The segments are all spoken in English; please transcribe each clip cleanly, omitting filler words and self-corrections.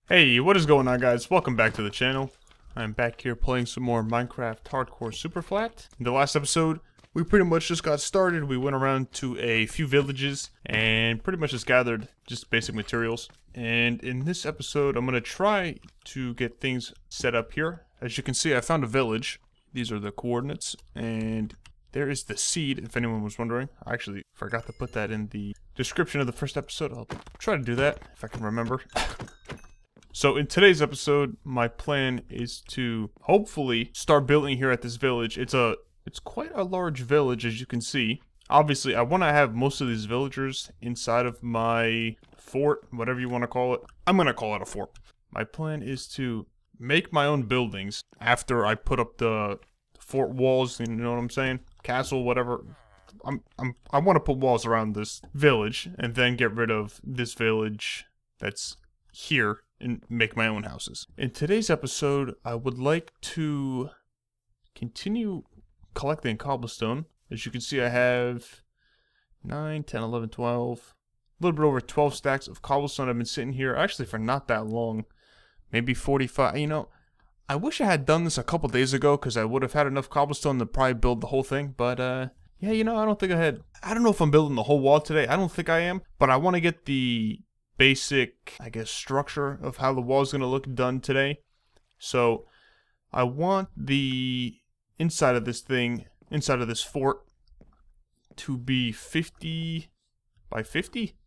Hey, what is going on, guys? Welcome back to the channel. I'm back here playing some more Minecraft Hardcore Superflat. In the last episode, we pretty much just got started. We went around to a few villages and pretty much just gathered just basic materials. And in this episode, I'm going to try to get things set up here. As you can see, I found a village. These are the coordinates, and there is the seed, if anyone was wondering. I actually forgot to put that in the description of the first episode. I'll try to do that if I can remember. So in today's episode, my plan is to hopefully start building here at this village. It's quite a large village, as you can see. Obviously, I want to have most of these villagers inside of my fort, whatever you want to call it. I'm going to call it a fort. My plan is to make my own buildings after I put up the fort walls, you know what I'm saying? Castle, whatever. I want to put walls around this village and then get rid of this village that's here and make my own houses. In today's episode, I would like to continue collecting cobblestone. As you can see, I have 9, 10, 11, 12, a little bit over 12 stacks of cobblestone. I've been sitting here actually for not that long, maybe 45. You know, I wish I had done this a couple days ago because I would have had enough cobblestone to probably build the whole thing, but yeah, you know, I don't know if I'm building the whole wall today. I don't think I am, but I want to get the basic, I guess, structure of how the wall is going to look done today. So I want the inside of this thing, inside of this fort, to be 50 by 50.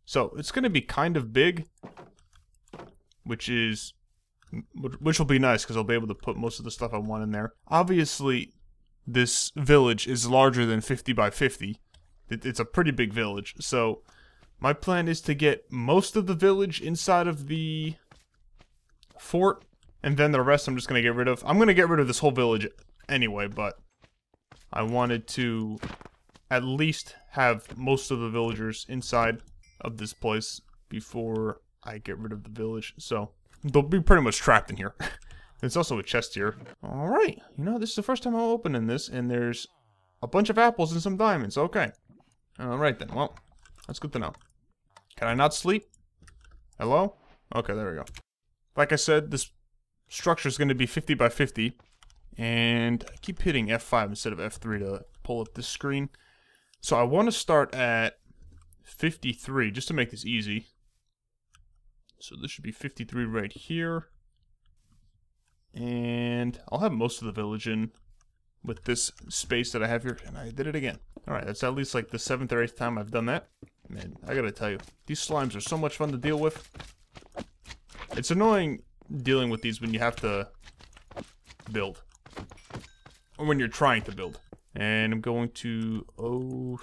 So it's going to be kind of big, which will be nice because I'll be able to put most of the stuff I want in there. Obviously, this village is larger than 50 by 50. It's a pretty big village, so my plan is to get most of the village inside of the fort, and then the rest I'm just going to get rid of. I'm going to get rid of this whole village anyway, but I wanted to at least have most of the villagers inside of this place before I get rid of the village. So they'll be pretty much trapped in here. There's also a chest here. Alright, you know, this is the first time I'm opening this, and there's a bunch of apples and some diamonds. Okay. Alright then, well, that's good to know. Can I not sleep? Hello? Okay, there we go. Like I said, this structure is going to be 50 by 50. And I keep hitting F5 instead of F3 to pull up this screen. So I want to start at 53, just to make this easy. So this should be 53 right here. And I'll have most of the village in with this space that I have here. And I did it again. Alright, that's at least like the 7th or 8th time I've done that. Man, I gotta tell you, these slimes are so much fun to deal with. It's annoying dealing with these when you have to build. Or when you're trying to build. And I'm going to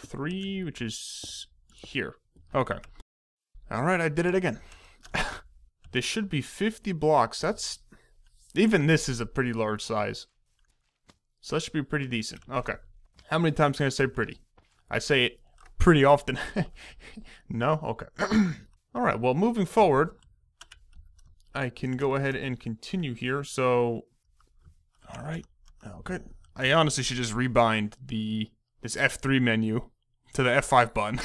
03, which is here. Okay. Alright, I did it again. This should be 50 blocks. That's... Even this is a pretty large size. So that should be pretty decent. Okay. How many times can I say pretty? I say it pretty often. No? Okay. Alright, well, moving forward, I can go ahead and continue here. So, alright. Okay. I honestly should just rebind this F3 menu to the F5 button.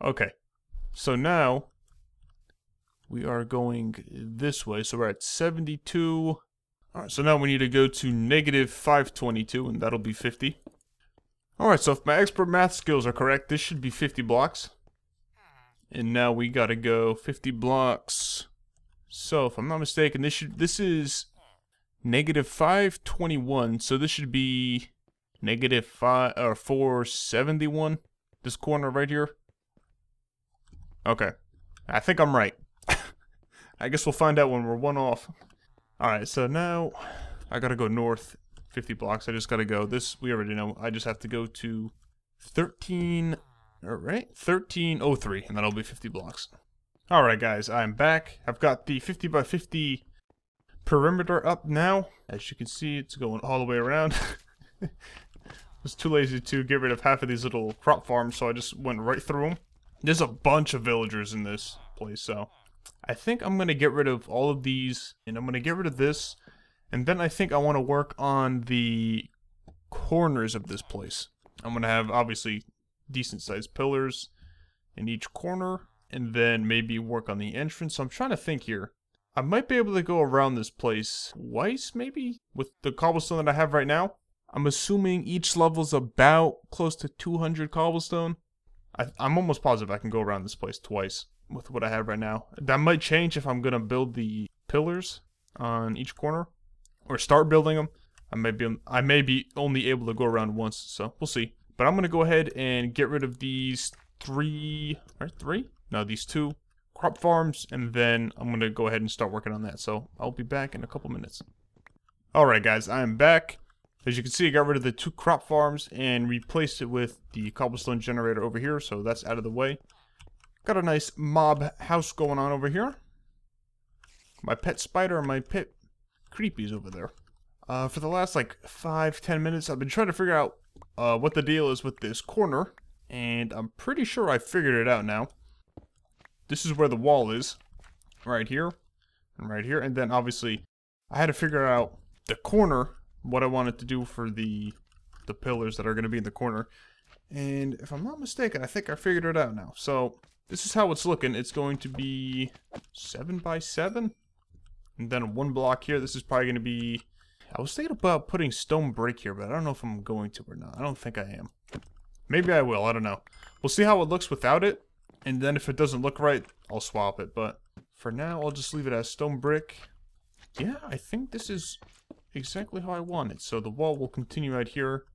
Okay. So now, we are going this way. So we're at 72. Alright, so now we need to go to negative 522, and that'll be 50. Alright, so if my expert math skills are correct, this should be 50 blocks. And now we gotta go 50 blocks. So, if I'm not mistaken, this is negative 521, so this should be negative 471. This corner right here. Okay. I think I'm right. I guess we'll find out when we're one off. Alright, so now I gotta go north 50 blocks. I just gotta go. This, we already know. I just have to go to 13, alright, 1303, and that'll be 50 blocks. Alright, guys, I'm back. I've got the 50 by 50 perimeter up now. As you can see, it's going all the way around. I was too lazy to get rid of half of these little crop farms, so I just went right through them. There's a bunch of villagers in this place, so I think I'm going to get rid of all of these, and I'm going to get rid of this, and then I think I want to work on the corners of this place. I'm going to have, obviously, decent-sized pillars in each corner, and then maybe work on the entrance. So I'm trying to think here. I might be able to go around this place twice, maybe, with the cobblestone that I have right now. I'm assuming each level's about close to 200 cobblestone. I'm almost positive I can go around this place twice with what I have right now. That might change if I'm gonna build the pillars on each corner, or start building them. I may be only able to go around once, so we'll see. But I'm gonna go ahead and get rid of these three? No, these two crop farms, and then I'm gonna go ahead and start working on that. So I'll be back in a couple minutes. Alright guys, I am back. As you can see, I got rid of the 2 crop farms and replaced it with the cobblestone generator over here, so that's out of the way. Got a nice mob house going on over here. My pet spider and my pet creepies over there. For the last like 5-10 minutes, I've been trying to figure out what the deal is with this corner, and I'm pretty sure I figured it out now. This is where the wall is, right here, and then obviously I had to figure out the corner, what I wanted to do for the pillars that are going to be in the corner. And if I'm not mistaken, I think I figured it out now. So this is how it's looking. It's going to be 7 by 7, and then 1 block here. This is probably going to be, I was thinking about putting stone brick here, but I don't know if I'm going to or not. I don't think I am. Maybe I will, I don't know. We'll see how it looks without it, and then if it doesn't look right, I'll swap it. But for now, I'll just leave it as stone brick. Yeah, I think this is exactly how I want it. So the wall will continue out here.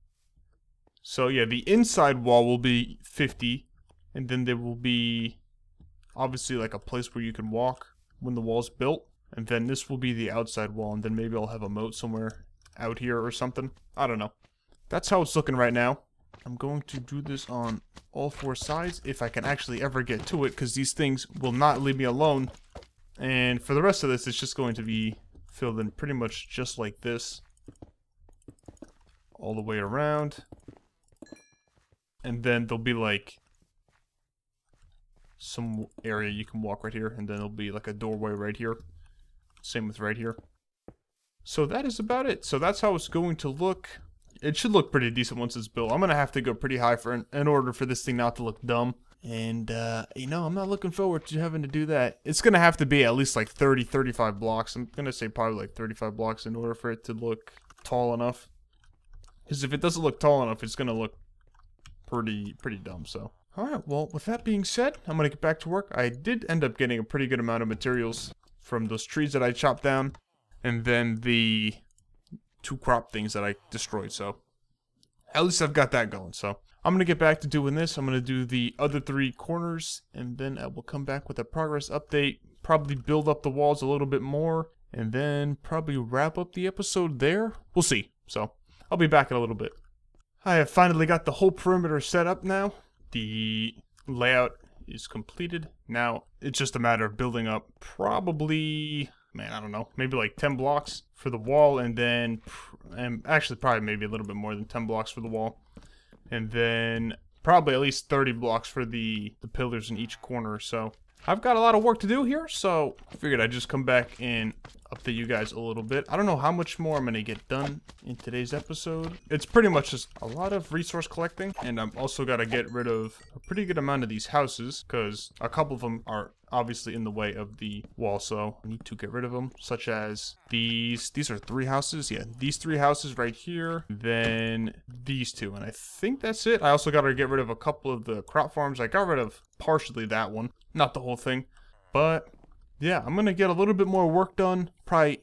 So yeah, the inside wall will be 50, and then there will be obviously like a place where you can walk when the wall's built. And then this will be the outside wall, and then maybe I'll have a moat somewhere out here or something. I don't know. That's how it's looking right now. I'm going to do this on all 4 sides if I can actually ever get to it, because these things will not leave me alone. And for the rest of this, it's just going to be filled in pretty much just like this, all the way around. And then there'll be like some area you can walk right here, and then there'll be like a doorway right here. Same with right here. So that is about it. So that's how it's going to look. It should look pretty decent once it's built. I'm gonna have to go pretty high in order for this thing not to look dumb. And, you know, I'm not looking forward to having to do that. It's gonna have to be at least like 35 blocks. I'm gonna say probably like 35 blocks in order for it to look tall enough. Because if it doesn't look tall enough, it's gonna look pretty dumb, so. Alright, well, with that being said, I'm gonna get back to work. I did end up getting a pretty good amount of materials from those trees that I chopped down, and then the 2 crop things that I destroyed, so at least I've got that going. So I'm gonna get back to doing this. I'm gonna do the other 3 corners, and then I will come back with a progress update, probably build up the walls a little bit more, and then probably wrap up the episode there. We'll see. So I'll be back in a little bit. I have finally got the whole perimeter set up now. The layout is completed. Now it's just a matter of building up probably, man, I don't know, maybe like 10 blocks for the wall, and then actually probably maybe a little bit more than 10 blocks for the wall, and then probably at least 30 blocks for the pillars in each corner. So I've got a lot of work to do here, so I figured I'd just come back and update you guys a little bit. I don't know how much more I'm going to get done in today's episode. It's pretty much just a lot of resource collecting, and I've also got to get rid of a pretty good amount of these houses, because a couple of them are obviously in the way of the wall, so I need to get rid of them, such as these. These are 3 houses. Yeah, these 3 houses right here, then these 2, and I think that's it. I also got to get rid of a couple of the crop farms. I got rid of partially that one, not the whole thing, but yeah, I'm gonna get a little bit more work done, probably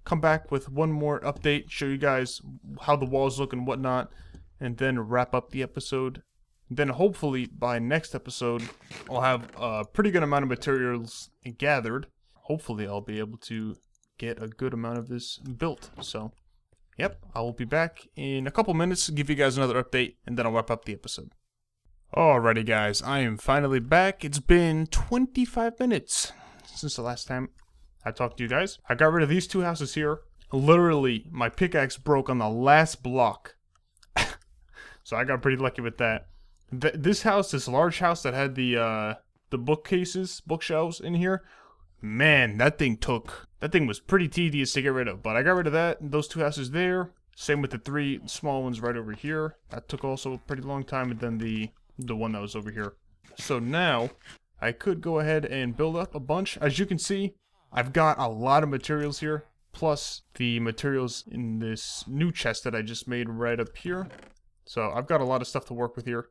come back with one more update, show you guys how the walls look and whatnot, and then wrap up the episode. Then hopefully by next episode I'll have a pretty good amount of materials gathered. Hopefully I'll be able to get a good amount of this built. So yep, I will be back in a couple minutes to give you guys another update, and then I'll wrap up the episode. Alrighty guys, I am finally back. It's been 25 minutes since the last time I talked to you guys. I got rid of these 2 houses here. Literally, my pickaxe broke on the last block. So I got pretty lucky with that. This house, this large house that had the bookshelves in here, man, that thing was pretty tedious to get rid of. But I got rid of that, and those 2 houses there. Same with the 3 small ones right over here. That took also a pretty long time, and then the one that was over here. So now I could go ahead and build up a bunch. As you can see, I've got a lot of materials here, plus the materials in this new chest that I just made right up here. So I've got a lot of stuff to work with here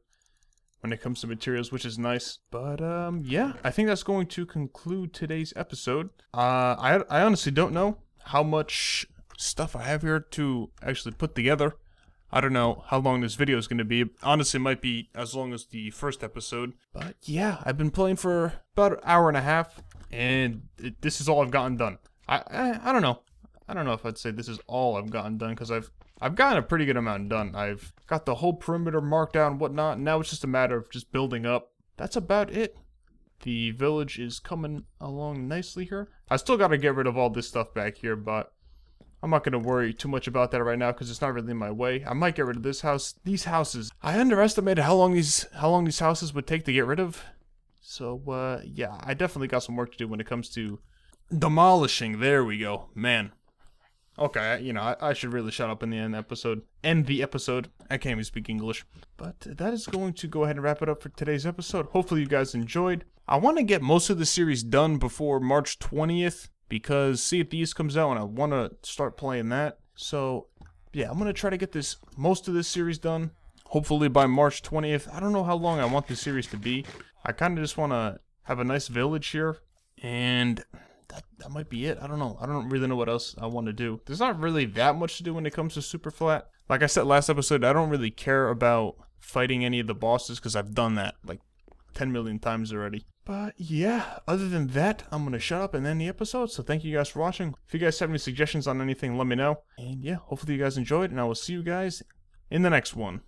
when it comes to materials, which is nice. But yeah, I think that's going to conclude today's episode. I honestly don't know how much stuff I have here to actually put together. I don't know how long this video is going to be. Honestly, it might be as long as the first episode. But yeah, I've been playing for about an hour and a half, and this is all I've gotten done. I don't know. I don't know if I'd say this is all I've gotten done, because I've gotten a pretty good amount done. I've got the whole perimeter marked out and whatnot, and now it's just a matter of just building up. That's about it. The village is coming along nicely here. I still got to get rid of all this stuff back here, but I'm not going to worry too much about that right now because it's not really in my way. I might get rid of this house. These houses, I underestimated how long these houses would take to get rid of. So, yeah, I definitely got some work to do when it comes to demolishing. There we go. Man. Okay, you know, I should really shut up in the end the episode. I can't even speak English. But that is going to go ahead and wrap it up for today's episode. Hopefully you guys enjoyed. I want to get most of the series done before March 20th. Because Sea of Thieves comes out and I want to start playing that. So, yeah, I'm going to try to get most of this series done. Hopefully by March 20th. I don't know how long I want this series to be. I kind of just want to have a nice village here. And that might be it. I don't know. I don't really know what else I want to do. There's not really that much to do when it comes to Superflat. Like I said last episode, I don't really care about fighting any of the bosses because I've done that like 10 million times already. But yeah, other than that, I'm going to shut up and end the episode. So thank you guys for watching. If you guys have any suggestions on anything, let me know. And yeah, hopefully you guys enjoyed, and I will see you guys in the next one.